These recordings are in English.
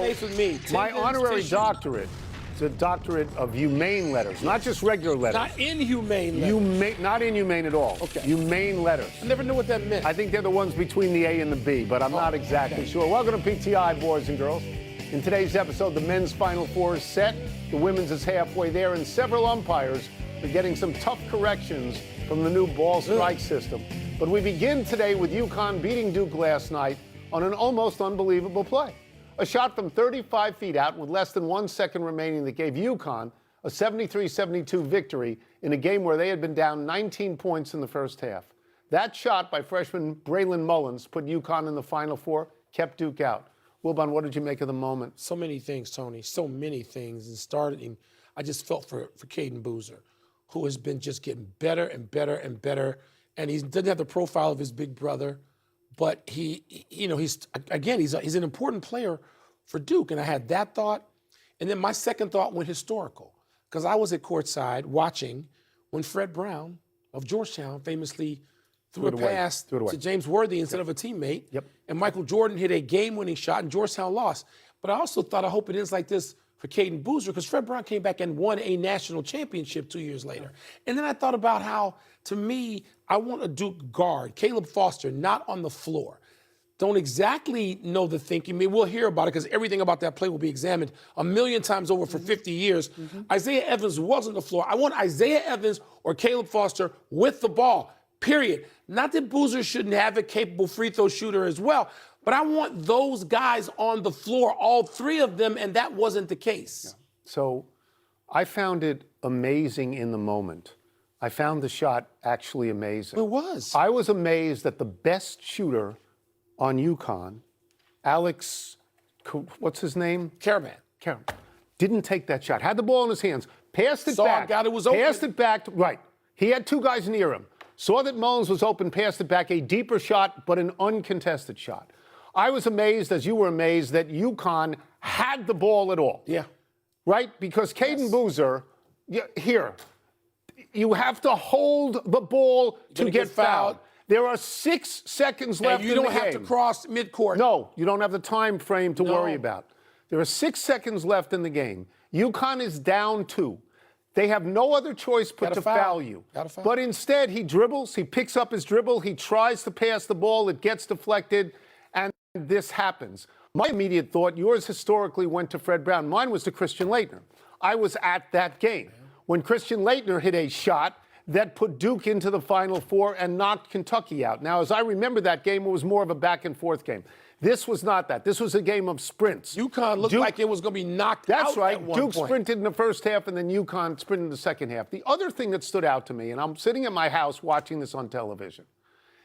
base with me. My honorary doctorate is a doctorate of humane letters, not just regular letters. Not inhumane letters. Not inhumane at all. Okay. Humane letters. I never knew what that meant. I think they're the ones between the A and the B, but I'm not exactly sure. Welcome to PTI, boys and girls. In today's episode, the men's Final Four is set. The women's is halfway there, and several umpires are getting some tough corrections from the new ball strike system. But we begin today with UConn beating Duke last night on an almost unbelievable play. A shot from 35 feet out with less than 1 second remaining that gave UConn a 73-72 victory in a game where they had been down 19 points in the first half. That shot by freshman Braylon Mullins put UConn in the Final Four, kept Duke out. Wilbon, what did you make of the moment? So many things, Tony. So many things. And starting, I just felt for Caden Boozer, who has been just getting better and better and better. And he doesn't have the profile of his big brother, but he's an important player for Duke. And I had that thought. And then my second thought went historical, because I was at courtside watching when Fred Brown of Georgetown famously threw a pass to James Worthy instead of a teammate. Yep. And Michael Jordan hit a game-winning shot, and Georgetown lost. But I also thought, I hope it ends like this for Caden Boozer, because Fred Brown came back and won a national championship 2 years later. And then I thought about how, to me, I want a Duke guard, Caleb Foster, not on the floor. Don't exactly know the thinking. I mean, we'll hear about it, because everything about that play will be examined a million times over for 50 years. Isaiah Evans was on the floor. I want Isaiah Evans or Caleb Foster with the ball, period. Not that Boozer shouldn't have a capable free throw shooter as well, but I want those guys on the floor, all three of them, and that wasn't the case. Yeah. So I found it amazing in the moment. I found the shot actually amazing. It was. I was amazed that the best shooter on UConn, Alex, what's his name? Caravan. Didn't take that shot. Had the ball in his hands. Passed it back. Got it was open. Passed it back. Right. He had two guys near him. Saw that Mullins was open, passed it back, a deeper shot, but an uncontested shot. I was amazed, as you were amazed, that UConn had the ball at all. Yeah. Right? Because Caden Boozer, here, you have to hold the ball to get fouled. There are 6 seconds left in the game. You don't have to cross midcourt. No, you don't have the time frame to worry about. There are 6 seconds left in the game. UConn is down 2. They have no other choice but to foul you. But instead, he dribbles, he picks up his dribble, he tries to pass the ball, it gets deflected, and this happens. My immediate thought, yours historically went to Fred Brown. Mine was to Christian Laettner. I was at that game when Christian Laettner hit a shot that put Duke into the Final Four and knocked Kentucky out. Now, as I remember that game, it was more of a back-and-forth game. This was not that. This was a game of sprints. UConn looked like it was going to be knocked out. That's right. At one Duke point. sprinted in the first half, and then UConn sprinted in the second half. The other thing that stood out to me, and I'm sitting at my house watching this on television,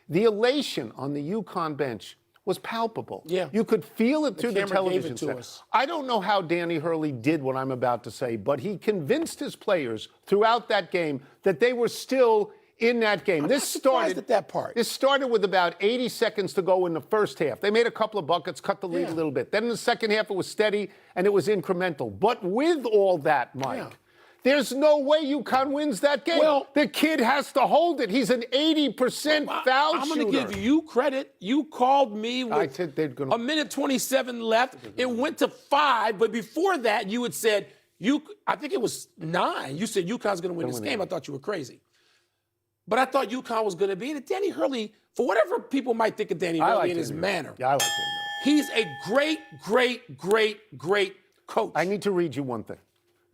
the elation on the UConn bench was palpable. Yeah. You could feel it through the television set. set. I don't know how Danny Hurley did what I'm about to say, but he convinced his players throughout that game that they were still in that game. This started at that part. This started with about 80 seconds to go in the first half. They made a couple of buckets, cut the lead a little bit. Then in the second half, it was steady and it was incremental. But with all that, Mike, there's no way UConn wins that game. Well, the kid has to hold it. He's an 80% foul shooter. I'm going to give you credit. You called me with a minute 27 left. It went to 5, but before that, you had said, I think it was 9. You said UConn's going to win this game. I thought you were crazy. But I thought UConn was going to be in it. Danny Hurley, for whatever people might think of Danny Hurley in his manner, I like him. He's a great coach. I need to read you one thing.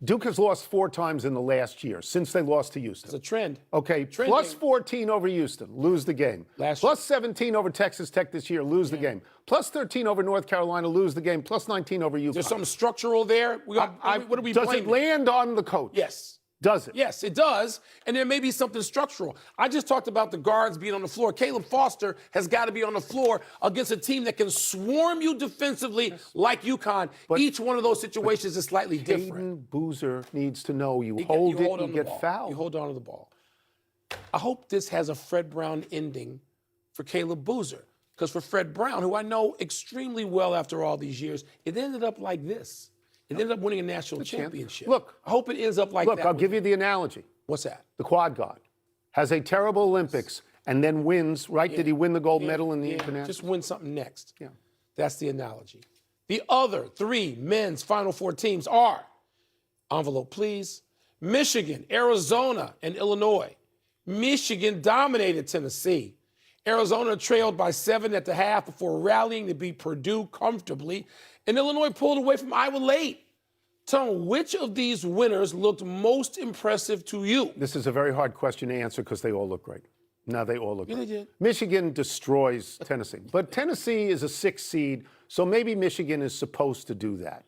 Duke has lost 4 times in the last year since they lost to Houston. It's a trend. Okay, plus 14 over Houston, lose the game. Plus 17 over Texas Tech this year, lose the game. Plus 13 over North Carolina, lose the game. Plus 19 over UConn. There's something structural there. What are we Does blaming? it land on the coach? Yes. Does it? Yes, it does. And there may be something structural. I just talked about the guards being on the floor. Caleb Foster has got to be on the floor against a team that can swarm you defensively like UConn. But each one of those situations is slightly different. Caden Boozer needs to know you hold it, you get fouled. You hold on to the ball. I hope this has a Fred Brown ending for Caleb Boozer. Because for Fred Brown, who I know extremely well after all these years, it ended up like this. It ended up winning a national championship. Look, I hope it ends up like that. Look, I'll give you the analogy. What's that? The quad guard has a terrible Olympics and then wins, right? Yeah. Did he win the gold medal in the international? Just win something next. Yeah. That's the analogy. The other three men's Final Four teams are, envelope please, Michigan, Arizona, and Illinois. Michigan dominated Tennessee. Arizona trailed by 7 at the half before rallying to beat Purdue comfortably. And Illinois pulled away from Iowa late. Tell me, which of these winners looked most impressive to you? This is a very hard question to answer because they all look great. Now they all look great. They did. Michigan destroys Tennessee. But Tennessee is a 6 seed, so maybe Michigan is supposed to do that.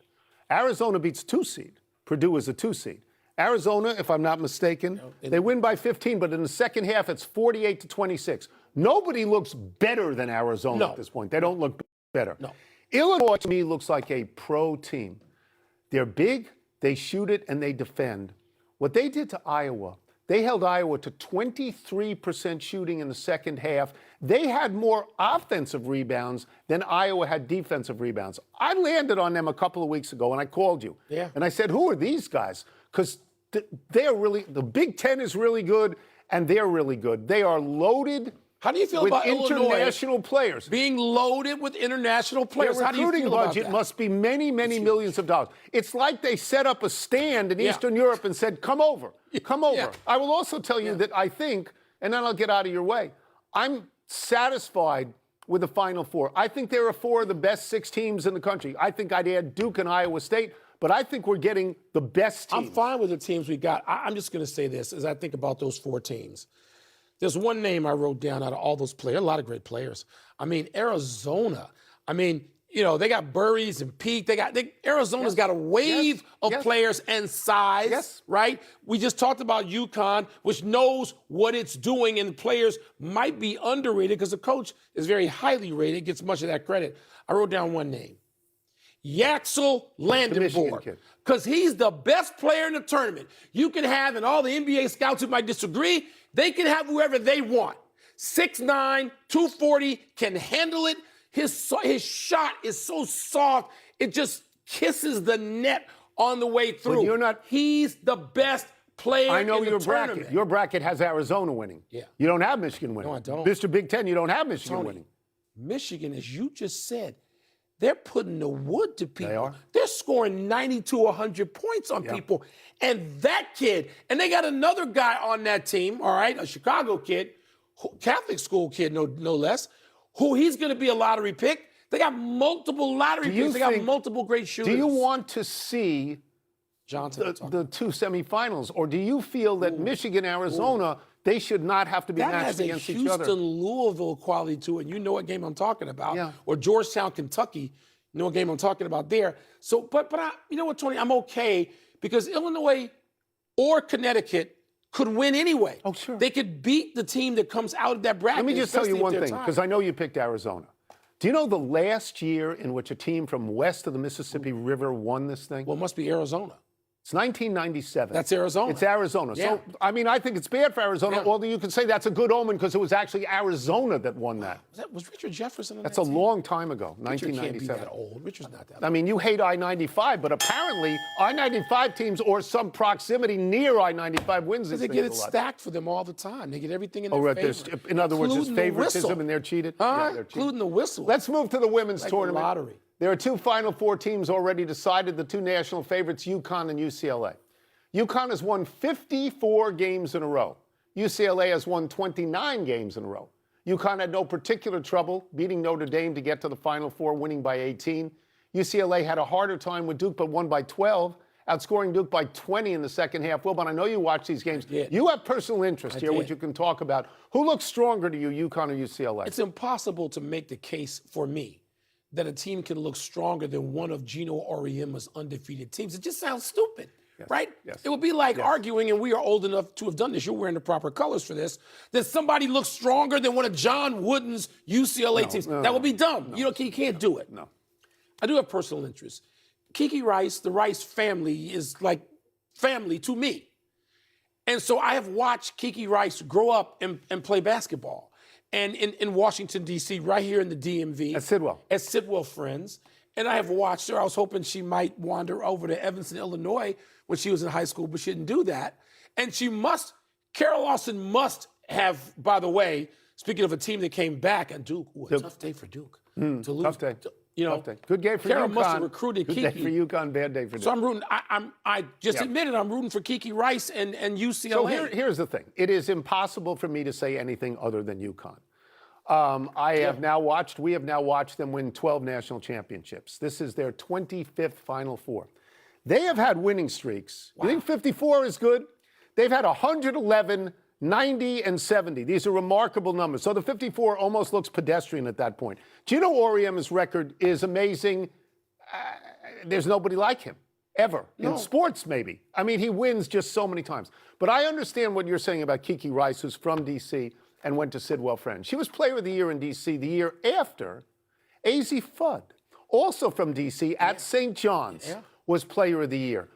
Arizona beats 2 seed. Purdue is a 2 seed. Arizona, if I'm not mistaken, they win by 15, but in the second half, it's 48-26. Nobody looks better than Arizona at this point. They don't look better. No. Illinois, to me, looks like a pro team. They're big, they shoot it, and they defend. What they did to Iowa, they held Iowa to 23% shooting in the second half. They had more offensive rebounds than Iowa had defensive rebounds. I landed on them a couple of weeks ago, and I called you. Yeah. And I said, who are these guys? Because they're really, the Big Ten is really good, and they're really good. They are loaded. How do you feel with about international players? Being loaded with international players? Their How do you recruiting feel about budget that? must be many, many millions of dollars. It's like they set up a stand in Eastern Europe and said, come over, come over. Yeah. I will also tell you that I think, and then I'll get out of your way, I'm satisfied with the Final Four. I think there are 4 of the best 6 teams in the country. I think I'd add Duke and Iowa State, but I think we're getting the best teams. I'm fine with the teams we got. I'm just going to say this as I think about those 4 teams. There's one name I wrote down out of all those players, a lot of great players. I mean, Arizona. I mean, you know, they got Burries and Peak. Arizona's got a wave of players and size, right? We just talked about UConn, which knows what it's doing, and players might be underrated because the coach is very highly rated, gets much of that credit. I wrote down one name. Yaxel Landenborg, because he's the best player in the tournament. You can have, and all the NBA scouts who might disagree, they can have whoever they want. 6'9", 240, can handle it. His shot is so soft, it just kisses the net on the way through. He's the best player I know in the your tournament. bracket. Your bracket has Arizona winning. Yeah. You don't have Michigan winning. No, I don't. Mr. Big Ten, you don't have Michigan Tony, winning. Michigan, as you just said, they're putting the wood to people. They are. They're scoring 90 to 100 points on people. And that kid, and they got another guy on that team, all right, a Chicago kid, Catholic school kid, no less, who he's going to be a lottery pick. They got multiple lottery picks. They got multiple great shooters. Do you want to see the 2 semifinals, or do you feel that Michigan, Arizona, they should not have to be matched against each other? That has a Houston-Louisville quality to it. You know what game I'm talking about. Yeah. Or Georgetown, Kentucky. You know what game I'm talking about there. So, but you know what, Tony? I'm okay because Illinois or Connecticut could win anyway. Oh, sure. They could beat the team that comes out of that bracket. Let me just tell you one thing, because I know you picked Arizona. Do you know the last year in which a team from west of the Mississippi River won this thing? Well, it must be Arizona. It's 1997. That's Arizona. It's Arizona. Yeah. So, I mean, I think it's bad for Arizona, although you can say that's a good omen because it was actually Arizona that won that. Was Richard Jefferson on That's that a team? long time ago, Richard 1997. can't be that old. Richard's not that old. I mean, you hate I-95, but apparently I-95 teams or some proximity near I-95 wins this They thing get a it lot. stacked for them all the time. They get everything in their favor. In other words, it's Including the favoritism whistle. and they're cheated. Huh? They're cheated. Including the whistle. Let's move to the women's Like tournament. the lottery. There are 2 Final Four teams already decided, the 2 national favorites, UConn and UCLA. UConn has won 54 games in a row. UCLA has won 29 games in a row. UConn had no particular trouble beating Notre Dame to get to the Final Four, winning by 18. UCLA had a harder time with Duke, but won by 12, outscoring Duke by 20 in the second half. Wilbon, I know you watch these games. You have personal interest here, which you can talk about. Who looks stronger to you, UConn or UCLA? It's impossible to make the case for me that a team can look stronger than one of Gino Auriemma's undefeated teams. It just sounds stupid. Yes. Right? Yes. It would be like arguing, and we are old enough to have done this. You're wearing the proper colors for this. That somebody looks stronger than one of John Wooden's UCLA teams. That would be dumb. You can't do it. No. I do have personal interest. Kiki Rice, the Rice family, is like family to me. And so I have watched Kiki Rice grow up and play basketball. And in Washington, D.C., right here in the DMV. At Sidwell. At Sidwell Friends. And I have watched her. I was hoping she might wander over to Evanston, Illinois when she was in high school, but she didn't do that. And Carol Lawson must have, by the way, speaking of a team that came back, and Duke, tough day for Duke. To lose. Tough day. You know, Good game for Carroll UConn. must have recruited Good Kiki. day for UConn, bad day for So Duke. I'm rooting. I just admitted I'm rooting for Kiki Rice and UCLA. So here's the thing. It is impossible for me to say anything other than UConn. We have now watched them win 12 national championships. This is their 25th Final Four. They have had winning streaks. Wow. You think 54 is good? They've had 111, 90, and 70. These are remarkable numbers. So the 54 almost looks pedestrian at that point. Gino Auriemma's record is amazing. There's nobody like him, ever. No. In sports, maybe. I mean, he wins just so many times. But I understand what you're saying about Kiki Rice, who's from D.C., and went to Sidwell Friends. She was Player of the Year in D.C. the year after. Azzi Fudd, also from D.C., at St. John's, was Player of the Year.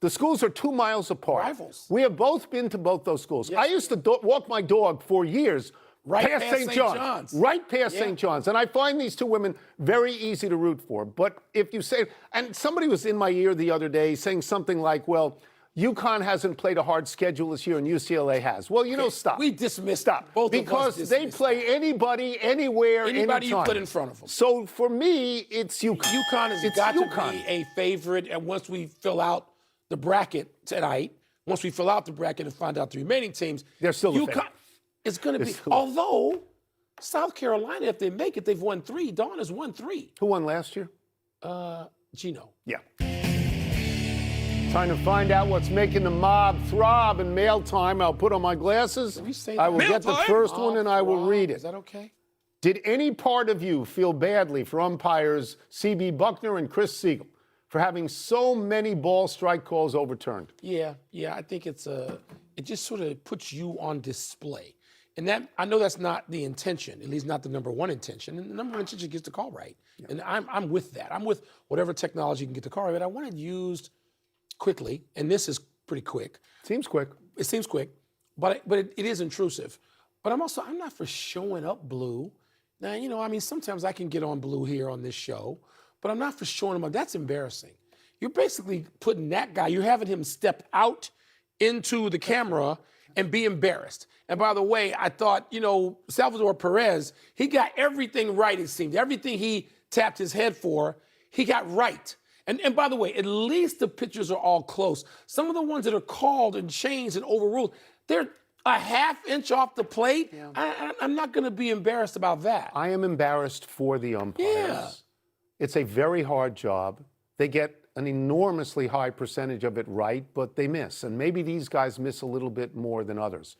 The schools are 2 miles apart. Rivals. We have both been to both those schools. Yes. I used to walk my dog for years past St. John's. Right past St. John's. And I find these two women very easy to root for. But if you say, and somebody was in my ear the other day saying something like, well, UConn hasn't played a hard schedule this year and UCLA has. Well, stop. We dismissed both because of us they play anybody, anywhere, anybody anytime. You put in front of them. So for me, it's UConn. UConn has got to be a favorite. And once we fill out the bracket tonight, once we fill out the bracket and find out the remaining teams, they're still the UConn favorite. is going to be. Although South Carolina, if they make it, they've won 3. Dawn has won 3. Who won last year? Gino. Yeah. Time to find out what's making the mob throb in mail time. I'll put on my glasses. I will get the first one and I will read it. Is that okay? Did any part of you feel badly for umpires C.B. Buckner and Chris Siegel for having so many ball strike calls overturned? Yeah. I think it just sort of puts you on display. And that, I know that's not the intention, at least not the number one intention. And the number one intention gets the call right. Yeah. And I'm with that. I'm with whatever technology can get the call right. But I want it used quickly, and this is pretty quick. Seems quick. It seems quick, but it is intrusive. But I'm not for showing up blue. Now, sometimes I can get on blue here on this show, but I'm not for showing him up. That's embarrassing. You're basically putting that guy, you're having him step out into the camera and be embarrassed. And by the way, I thought, Salvador Perez, he got everything right, it seemed. Everything he tapped his head for, he got right. And by the way, at least the pitchers are all close. Some of the ones that are called and changed and overruled, they're a half inch off the plate. Yeah. I'm not going to be embarrassed about that. I am embarrassed for the umpires. Yeah. It's a very hard job. They get an enormously high percentage of it right, but they miss. And maybe these guys miss a little bit more than others.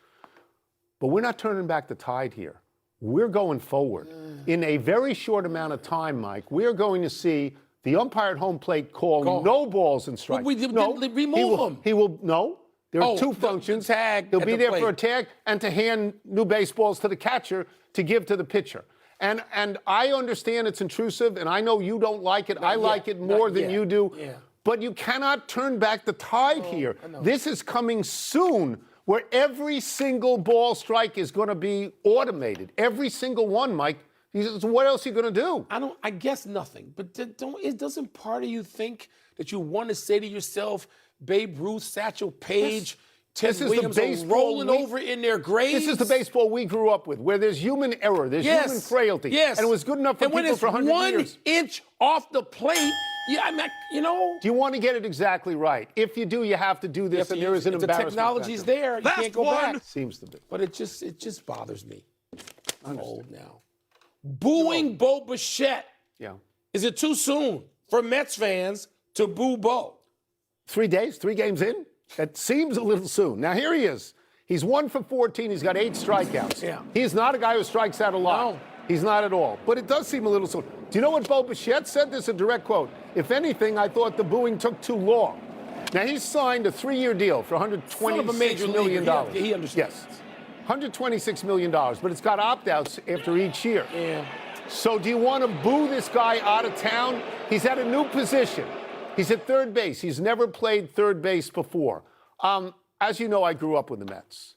But we're not turning back the tide here. We're going forward. In a very short amount of time, Mike, we're going to see the umpire at home plate call no balls and strikes. Well, remove them. He will, no. There are two functions. Tag He'll be there for a tag and to hand new baseballs to the catcher to give to the pitcher. And I understand it's intrusive, and I know you don't like it. I like it more than you do. Yeah. But you cannot turn back the tide here. This is coming soon, where every single ball strike is going to be automated. Every single one, Mike. So what else are you going to do? I guess nothing. But doesn't part of you think that you want to say to yourself, Babe Ruth, Satchel Paige, Ted Williams are rolling over in their graves? This is the baseball we grew up with, where there's human error, there's human frailty. Yes. And it was good enough for people for 100 years. And when it's 1 inch off the plate, Do you want to get it exactly right? If you do, you have to do this, and there is an embarrassment. The technology's there. You can't go back. Seems to be. But it just bothers me. I'm old now. Booing Bo Bichette. Yeah. Is it too soon for Mets fans to boo Bo? 3 days, 3 games in? That seems a little soon. Now, here he is. He's 1 for 14. He's got 8 strikeouts. Yeah. He's not a guy who strikes out a lot. No. He's not at all. But it does seem a little soon. Do you know what Bo Bichette said? This is a direct quote. If anything, I thought the booing took too long. Now, he's signed a 3-year deal for $126 million. He understands. Yes. $126 million, but it's got opt-outs after each year. Yeah. So do you want to boo this guy out of town? He's at a new position. He's at third base. He's never played third base before. As you know, I grew up with the Mets.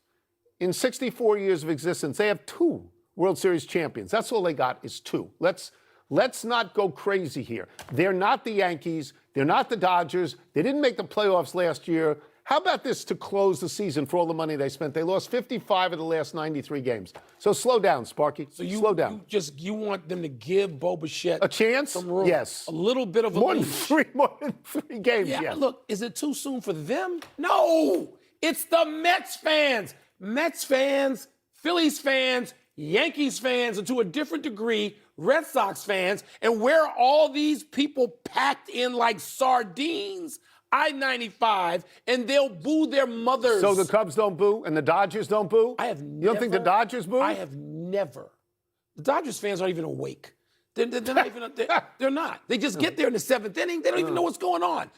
In 64 years of existence, they have 2 World Series champions. That's all they got is 2. Let's not go crazy here. They're not the Yankees. They're not the Dodgers. They didn't make the playoffs last year. How about this to close the season for all the money they spent? They lost 55 of the last 93 games. So slow down, Sparky. So slow down. You want them to give Bo Bichette a chance? some room, yes. A little bit of a more leash. More than three games. Yeah, yes. Look, is it too soon for them? No, it's the Mets fans. Mets fans, Phillies fans, Yankees fans, and to a different degree, Red Sox fans. And where are all these people packed in like sardines? I-95, and they'll boo their mothers. So the Cubs don't boo and the Dodgers don't boo? You don't think the Dodgers boo? I have never. The Dodgers fans aren't even awake. They're not even. They're not. They just get there in the seventh inning. They don't even know what's going on.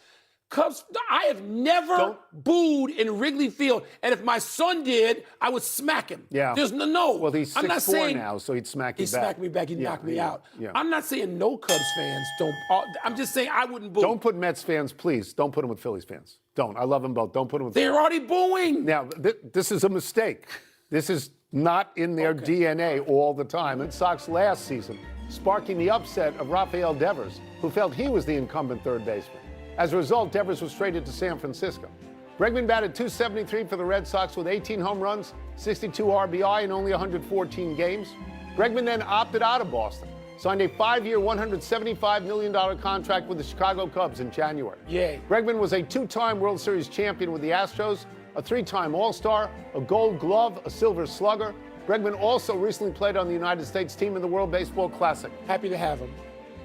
Cubs, I have never booed in Wrigley Field. And if my son did, I would smack him. Yeah. There's no. Well, he's 6'4" now, so he'd smack you back. He'd smack me back. He'd knock me out. Yeah. I'm not saying no Cubs fans don't. I'm just saying I wouldn't boo. Don't put Mets fans, please. Don't put them with Phillies fans. Don't. I love them both. Don't put them with. They're already booing. Now, this is a mistake. This is not in their DNA all the time. Red Sox last season, sparking the upset of Rafael Devers, who felt he was the incumbent third baseman. As a result, Devers was traded to San Francisco. Bregman batted .273 for the Red Sox with 18 home runs, 62 RBI in only 114 games. Bregman then opted out of Boston, signed a 5-year, $175 million contract with the Chicago Cubs in January. Yay. Bregman was a 2-time World Series champion with the Astros, a 3-time All-Star, a Gold Glove, a Silver Slugger. Bregman also recently played on the United States team in the World Baseball Classic. Happy to have him.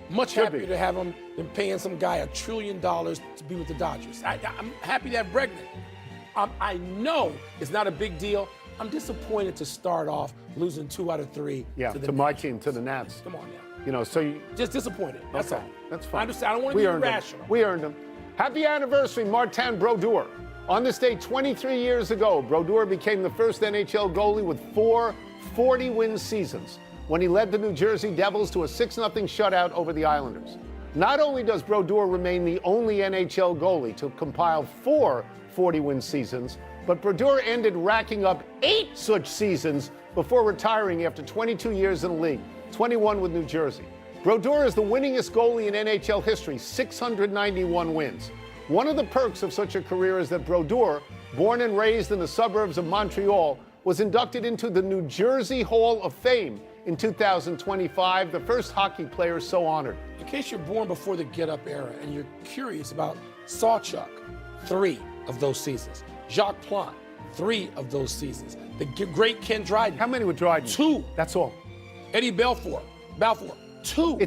Much happier to have him than paying some guy $1 trillion to be with the Dodgers. I'm happy to have Bregman. I know it's not a big deal. I'm disappointed to start off losing 2 out of 3. Yeah, to my team, to the Nats. Come on now. You know, so you just disappointed. That's all. That's fine. I understand. I don't want to be irrational. We earned them. Happy anniversary, Martin Brodeur. On this day 23 years ago, Brodeur became the first NHL goalie with 4 40-win seasons when he led the New Jersey Devils to a 6-0 shutout over the Islanders. Not only does Brodeur remain the only NHL goalie to compile 4 40-win seasons, but Brodeur ended racking up 8 such seasons before retiring after 22 years in the league, 21 with New Jersey. Brodeur is the winningest goalie in NHL history, 691 wins. One of the perks of such a career is that Brodeur, born and raised in the suburbs of Montreal, was inducted into the New Jersey Hall of Fame in 2025, the first hockey player so honored. In case you're born before the Get Up era and you're curious about Sawchuck, 3 of those seasons. Jacques Plante, 3 of those seasons. The great Ken Dryden. How many with Dryden? 2. That's all. Eddie Balfour, 2.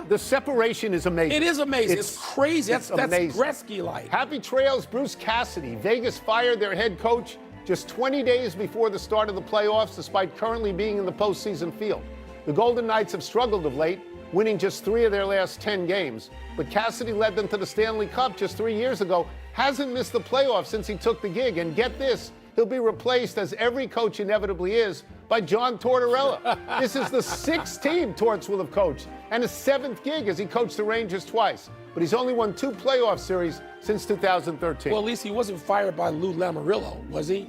The separation is amazing. It is amazing. It's crazy. That's Gretzky-like. Happy trails, Bruce Cassidy. Vegas fired their head coach just 20 days before the start of the playoffs, despite currently being in the postseason field. The Golden Knights have struggled of late, winning just 3 of their last 10 games. But Cassidy led them to the Stanley Cup just 3 years ago, hasn't missed the playoffs since he took the gig. And get this, he'll be replaced, as every coach inevitably is, by John Tortorella. This is the 6th team Torts will have coached, and his 7th gig as he coached the Rangers twice. But he's only won 2 playoff series since 2013. Well, at least he wasn't fired by Lou Lamoriello, was he?